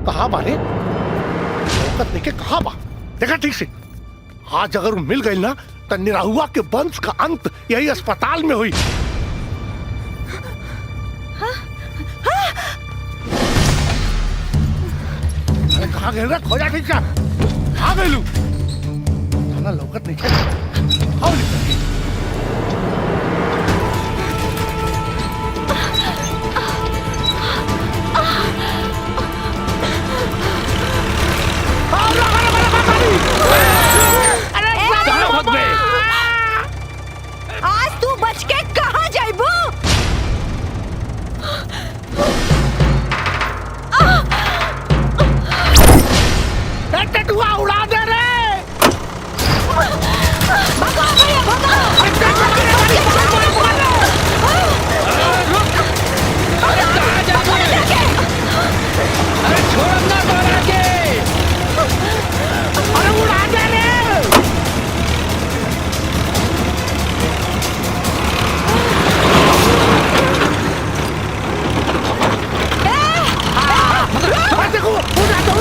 कहाँ बारे औकत देखे कहाँ बा? देखा ठीक से, आज अगर मिल गई ना तो निराहुआ के वंश का अंत यही अस्पताल में हुई। अरे कहाँ गए? खोजा ठीक से, कहाँ गए लू? थाना लौकत नहीं है। आओ निकल के। आज तू बच के कहाँ जाइबू? टटुआ उड़ा दे रे! भगा भैया भगा! अरे कहाँ जा रहे हैं? अरे छोड़ ना डरा के! अरे उड़ा दे रे! देखो उड़ा दो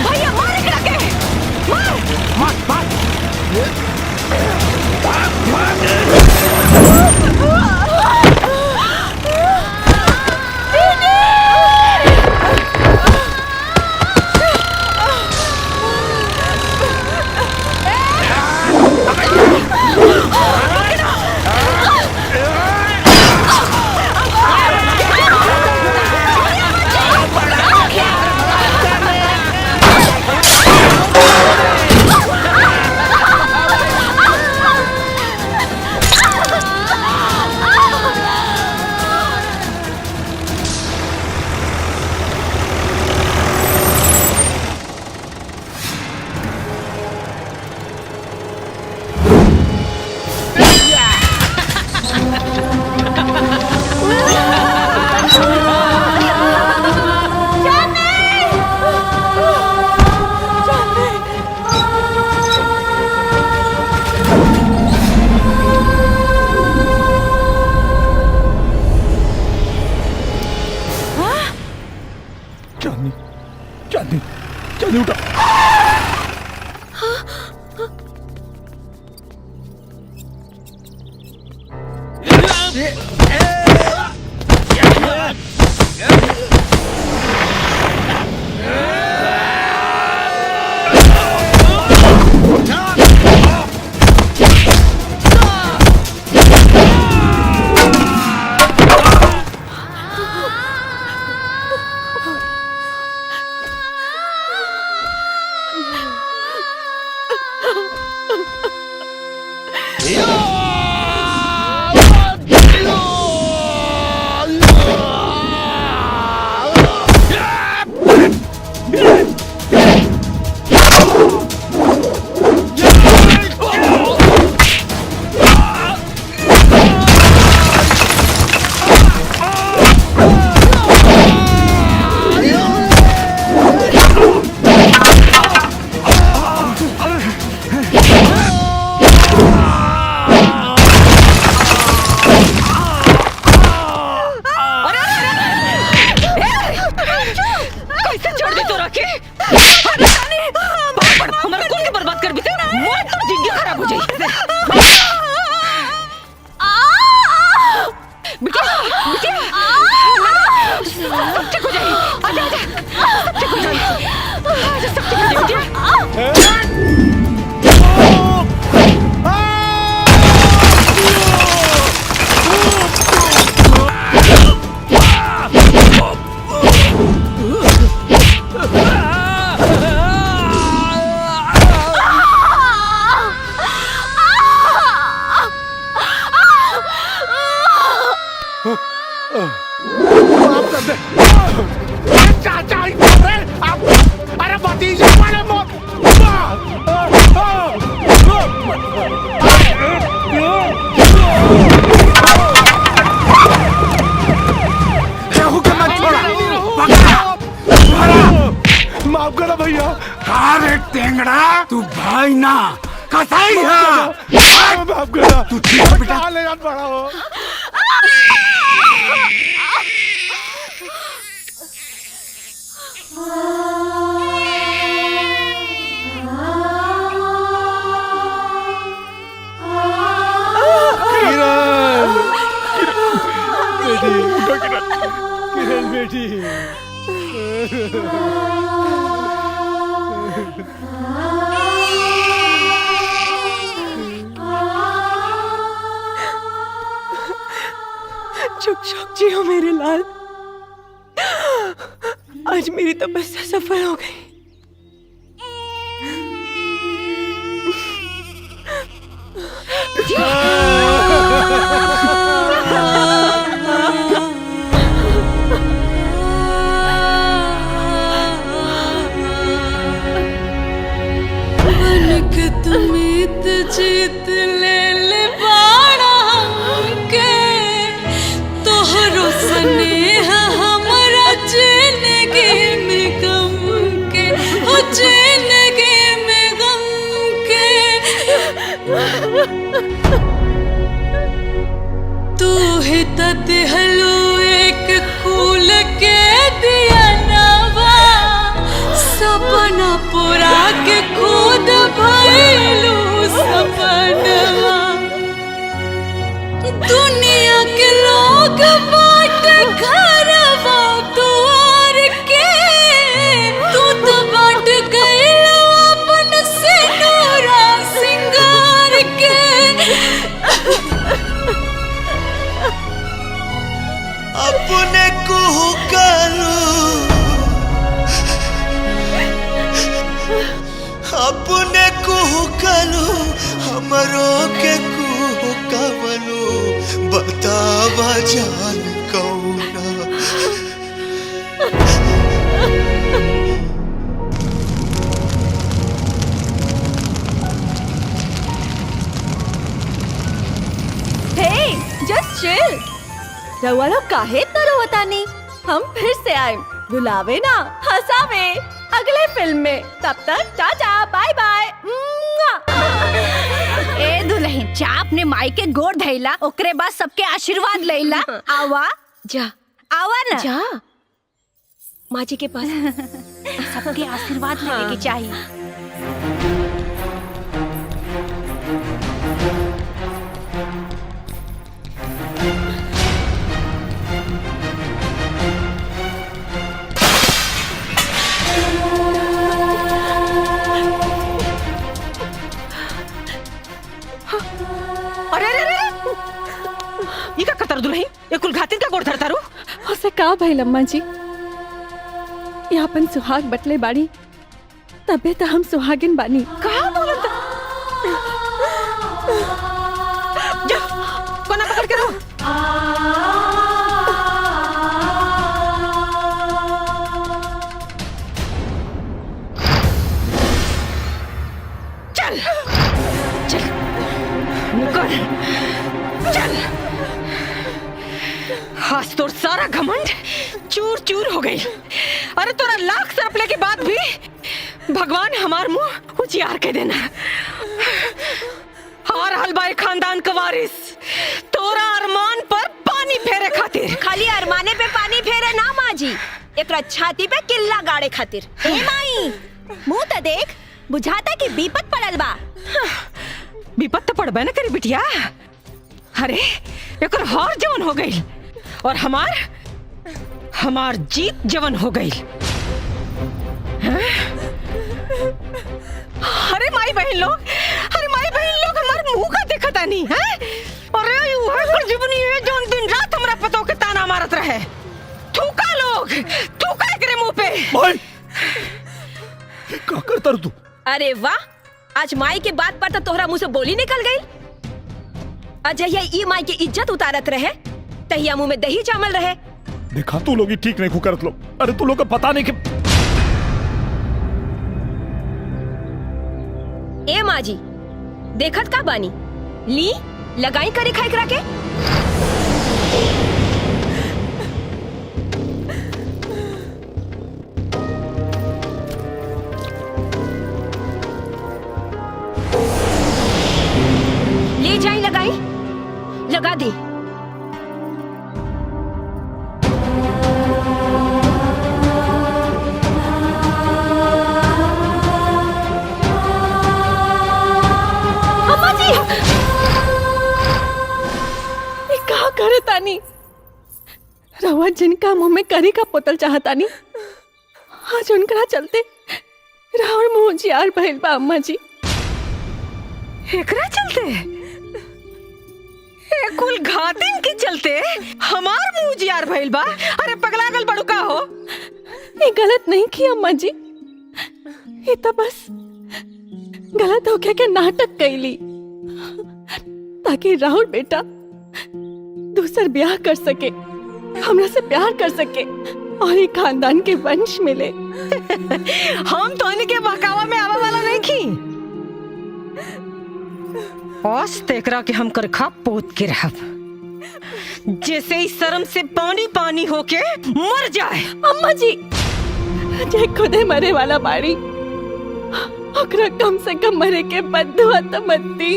भैया मार इकड़ा के! चांदी उठा। चाचा अरे भतीजे वाले माफ करो भैया। अरे टेंगड़ा तू भाई ना कसाई है। माफ करो तू ठीक है बेटा। ले जान पड़ा हो। बेटी। चुप चुप जियो मेरे लाल। आज मेरी तपस्या सफल हो गई। बनक तुमित जीत ले बाड़ा हमके तोहरो स्नेह हमरा जिंदगी में गम के हो जिंदगी में गम के तू ही तहलो एक फूल के दिया नवा सपना पूरा के खुद भइलू सपनवा दुनिया के लोग बाट घरवा दुआर के तू तो बाट गइलो अपन सिंदूरा सिंगार के अपने कुहू करू अपने कुहू करू हमरो के कुहू कवनु बतावा जान कौना Hey, just chill. रउआ लोग काहे इतना रोवता नहीं? हम फिर से आए, रुलावे ना, हंसावे अगले फिल्म में। तब तक टाटा, बाय बाय। ए दुल्हन जा अपने माई के गोड़ धइला, ओकरे बाद सबके आशीर्वाद लइला। आवा जा आवा ना जा माँ जी के पास। सबके आशीर्वाद लेने की चाहिए। अरे अरे अरे ये का कतर दुल्हन, ये कुल घातिन का गोड़ धरता रू। होसे का भइल अम्मा जी, ये अपन सुहाग बटले बाड़ी, तबे तो हम सुहागिन बानी। कहा बोलत? जा कोना पकड़ के रहो। चल चल निकल चल। आज तोर सारा घमंड चूर चूर हो गई। अरे तोरा लाख सरपले के बाद भी भगवान हमार मुंह उजियार के देना। हार हलबाई खानदान का वारिस तोरा अरमान पर पानी फेरे खातिर। खाली अरमाने पे पानी फेरे ना माँ जी, एकरा छाती पे किल्ला गाड़े खातिर। ए माई मुंह तो देख, बुझाता कि विपत पड़ल बा। विपत तो पड़बे न करी बिटिया। अरे एकर हार जवन हो गई और हमार जीत जवन हो गई। अरे माई बहन लोग हमार मुंह का देखता नहीं है। अरे वह कर जीवनी है जो दिन रात हमरा पतो के ताना मारत रहे। थूका लोग थूका एकरे मुंह पे। भाई क्या करता तू? अरे वाह, आज माई के बात पर तो तोहरा मुंह से बोली निकल गई। अजय ई माई की इज्जत उतारत रहे, तहिया मुंह में दही जामल रहे। देखा तू लोग ही ठीक नहीं करत लोग। अरे तू लोग का पता नहीं कि ए माँ जी देखत का बानी, ली लगाई करे खाई करा के। ले जाई लगाई लगा दी। अम्मा जी, ये कहा करे तानी? रवा जिनका मुंह में करी का पोतल चाहता नहीं, आज उनकरा चलते राहुल मुंह जियार भइल बा अम्मा जी। एकरा चलते ए कुल घातिन के चलते हमार मुंह जियार भइल बा। अरे पगला गल बड़ू का हो? ये गलत नहीं की अम्मा जी, ये तो बस गलत होके के नाटक कैली ताकि राहुल बेटा दूसर ब्याह कर सके, हमरा से प्यार कर सके और एक खानदान के वंश मिले। हम तो इनके बहकावा में आवा वाला नहीं की। औस तेकरा के हम करखा पोत के रहब जैसे ही शर्म से पानी पानी होके मर जाए। अम्मा जी जे खुदे मरे वाला बाड़ी, ओकरा कम से कम मरे के बदुआ तो मत दी।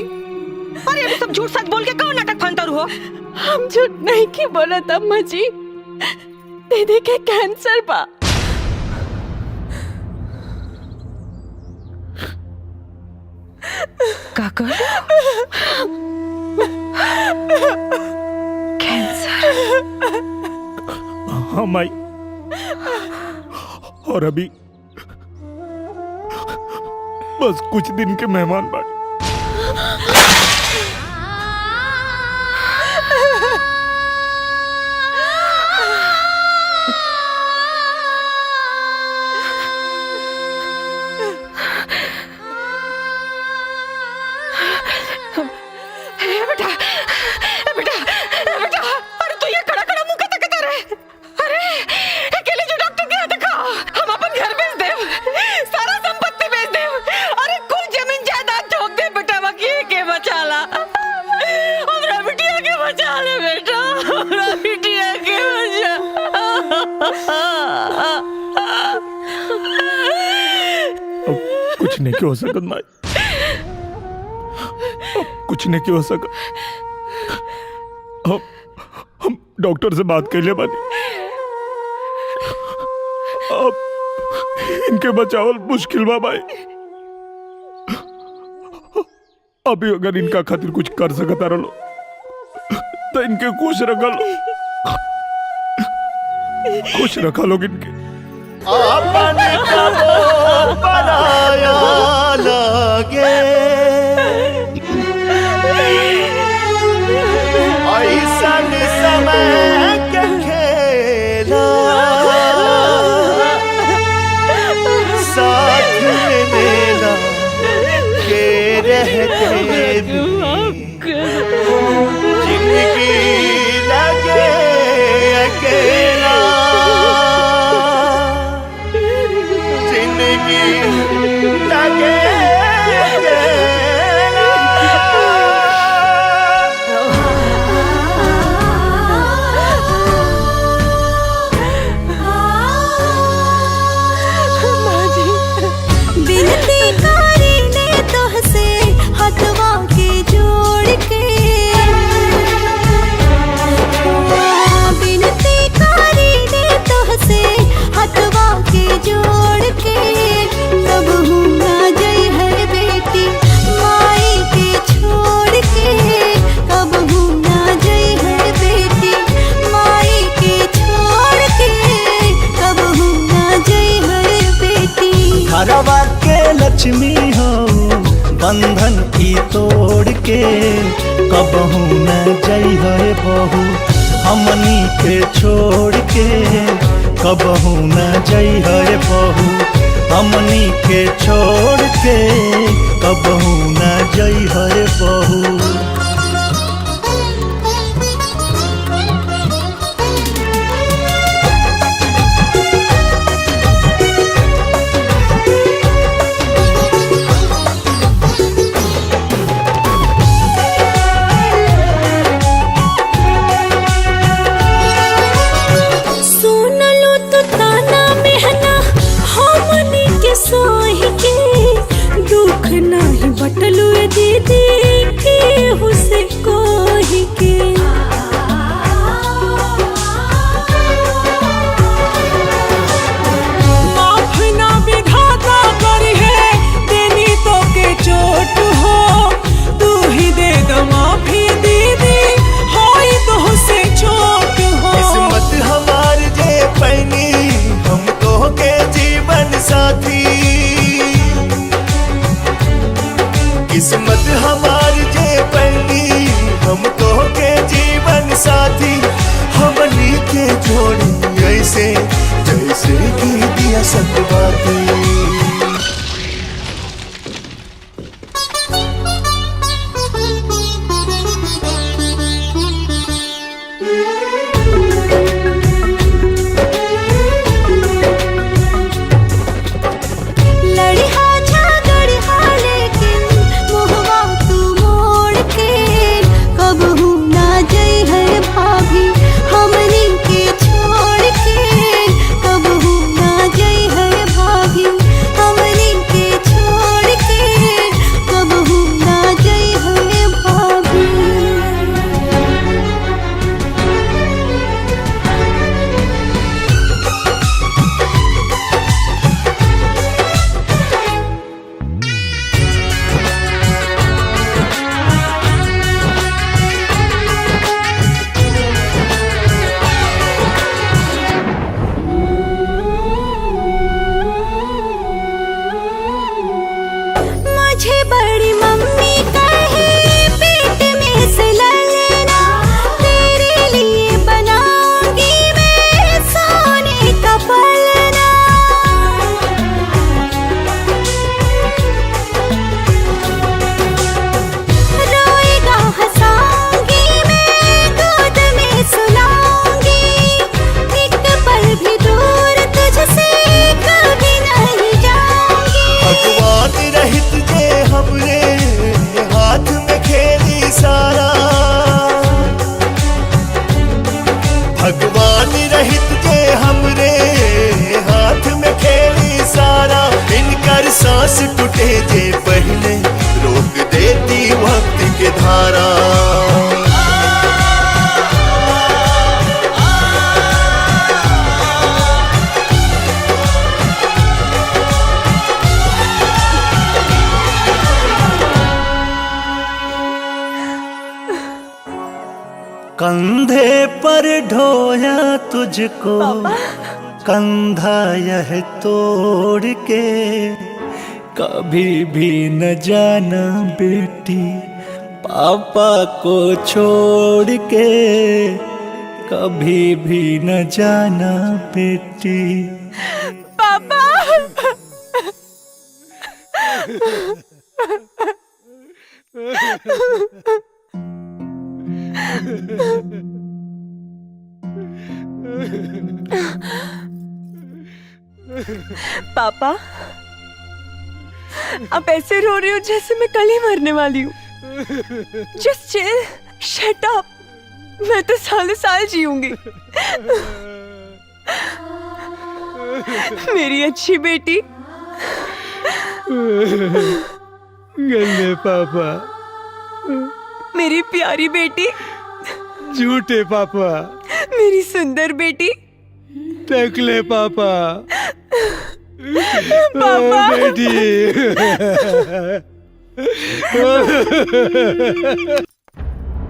अरे अभी सब झूठ सच बोल के कौन नाटक फंतर हो? हम झूठ नहीं की बोलत अम्मा जी, दीदी के कैंसर बा। काका कैंसर? हाँ माई, और अभी बस कुछ दिन के मेहमान बाकी। कुछ नहीं क्यों हो सकत माई, कुछ नहीं क्यों हो सकत। हम डॉक्टर से बात कर ले बानी, अब इनके बचावल मुश्किल बा भाई। अभी अगर इनका खातिर कुछ कर सकता रहो तो इनके खुश रखा लो, खुश रखा लोग इनके। अपने कबो बनाया लगे ऐसन समय के खेला साथ में मेला के रहते भी जिंदगी लगे अकेला, लगे बिनती कारी ने तोहसे हथवा के जोड़ के, बिनती कारी ने तोहसे हथवा के जोड़ के, कब ना जई है बेटी माई के छोड़ के, कब ना जई है बेटी माई के छोड़ के, कब ना जई है बेटी। घरवा के लक्ष्मी हो बंधन की तोड़ के, कबहू न जई है बहू हमनी के छोड़ के, कबहू न जई है बहू हमनी के छोड़ के, कबहू न जई है बहू। सोही के दुख नहीं बटलू दीदी की सकवाती। लड़िहा झगड़िहा लेकिन मोहवा तू मोड़ के कबहू ना जई है भाभी हमनी के छोड़ के कबहू ना जई है भाभी हमनी के छोड़ के कबहू ना जई है भाभी। मुझे बड़ी मम्मी कहे पेट में से ललना तेरे लिए बनाऊंगी मैं सोने का पलना। रोएगा हंसाऊंगी मैं गोद में सुलाऊंगी एक पल भी दूर तुझसे कभी नहीं जाऊंगी। भगवान रहित जे हमरे हाथ में खेली सारा, भगवान रहित जे हमरे हाथ में खेली सारा। इनकर सांस टूटे जे पहले रोक देती वक्त के धारा। कंधे पर ढोया तुझको कंधा यह तोड़ के, कभी भी न जाना बेटी पापा को छोड़ के, कभी भी न जाना बेटी। पापा पापा आप ऐसे रो रहे हो जैसे मैं कल ही मरने वाली हूँ। Just chill, shut up. मैं तो सालों साल जीऊंगी। मेरी अच्छी बेटी। गंदे पापा, मेरी प्यारी बेटी। झूठे पापा, मेरी सुंदर बेटी। टकले पापा, पापा। ओ बेटी।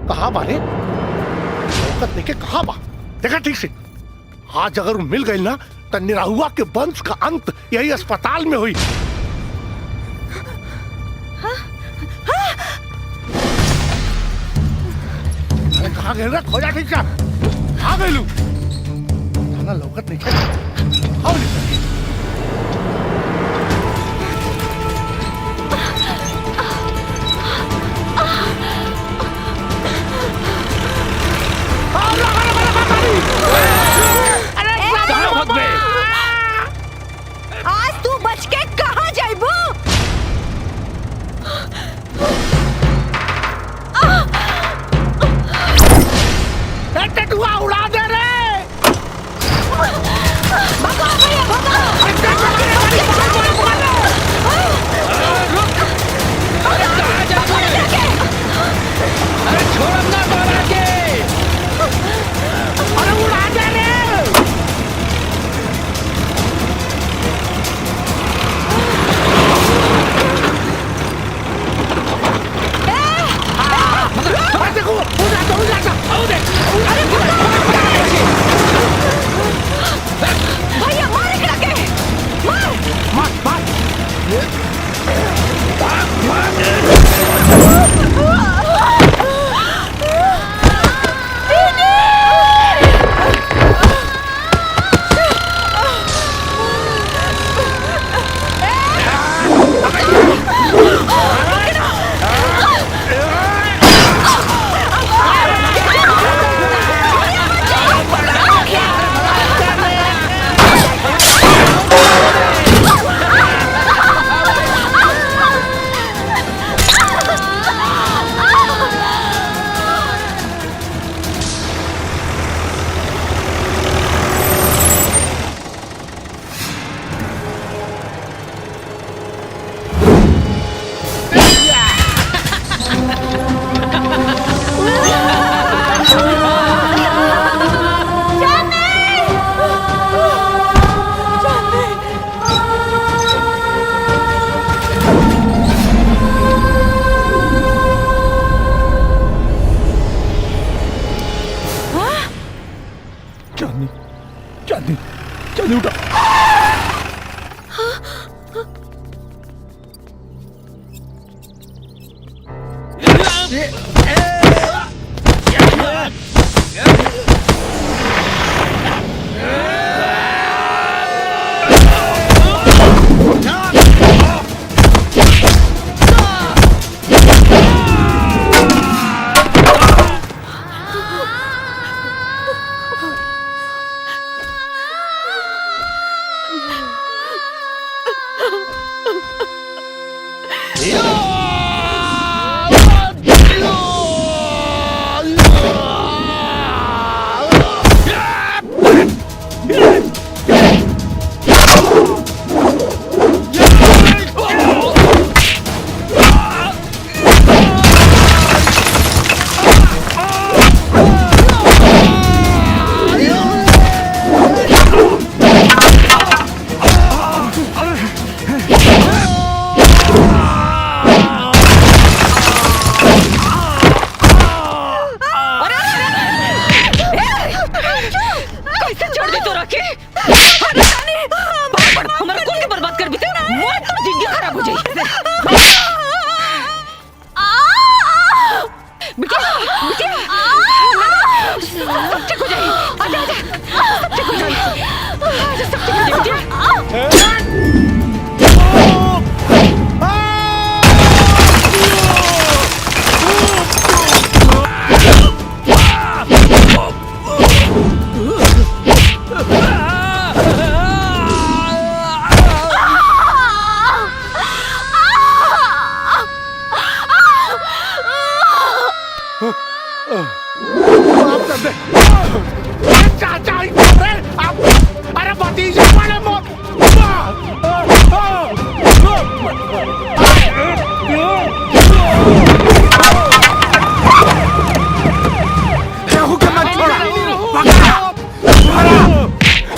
कहा बारे औकत लेके कहा बा देखा ठीक से। आज अगर वो मिल गई ना तो निराहुआ के वंश का अंत यही अस्पताल में हुई। अरे कहाँ गए रे खोजा ठीक से आ गए लू थाना लौकत नहीं चाहिए। आओ निकल। आज तू बच के कहाँ जाइबू? टटुआ उड़ा दे रे। चांदनी चांदनी चांदनी उठा।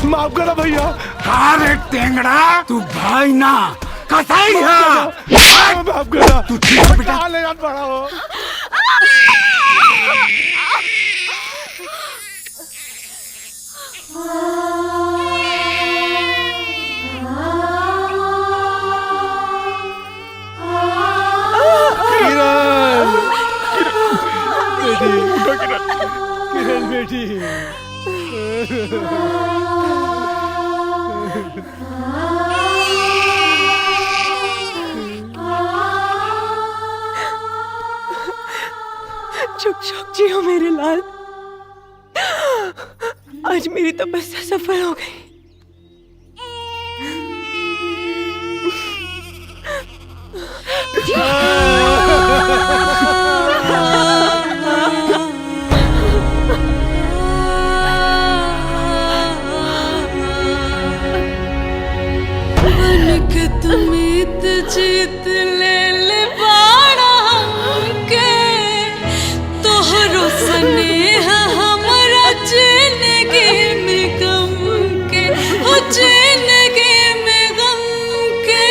माफ करो भैया। अरे टेंगड़ा तू भाई ना कसाई है। माफ करो। तू ठीक है बेटा? ले जान पड़ा हो। किरण बेटी चुप चुप जियो मेरे लाल। आज मेरी तपस्या सफल हो गई। जीत ले बाड़ा के तोहरो स्नेह हमरा जिंदगी में गम के ओ जिंदगी में गम के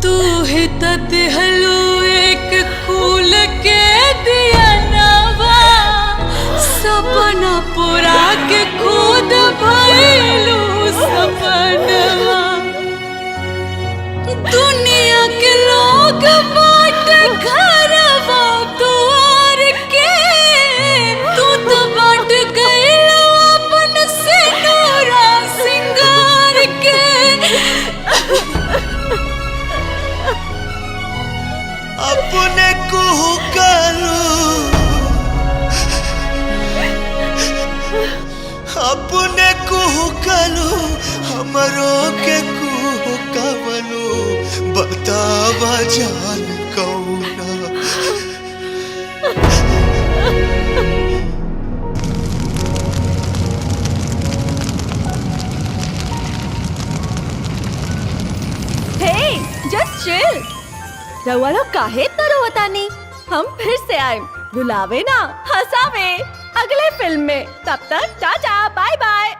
तू ही तो दिहलो एक फूल के दिया नवा सपना पूरा के खुद भइलू सपनवा दुनिया के लोग बाट घरवा दुआर के तू तो बाट गइलो अपन सिंदूरा सिंगार के अपने कुहू करू अपने कुहू करू हमरो के कुहू कवनु बतावा जान कौना हे जस्ट चिल। रउआ लोग काहे इतना रोवतानी? हम फिर से आए, रुलावे ना हंसावे अगले फिल्म में। तब तक टाटा बाय बाय।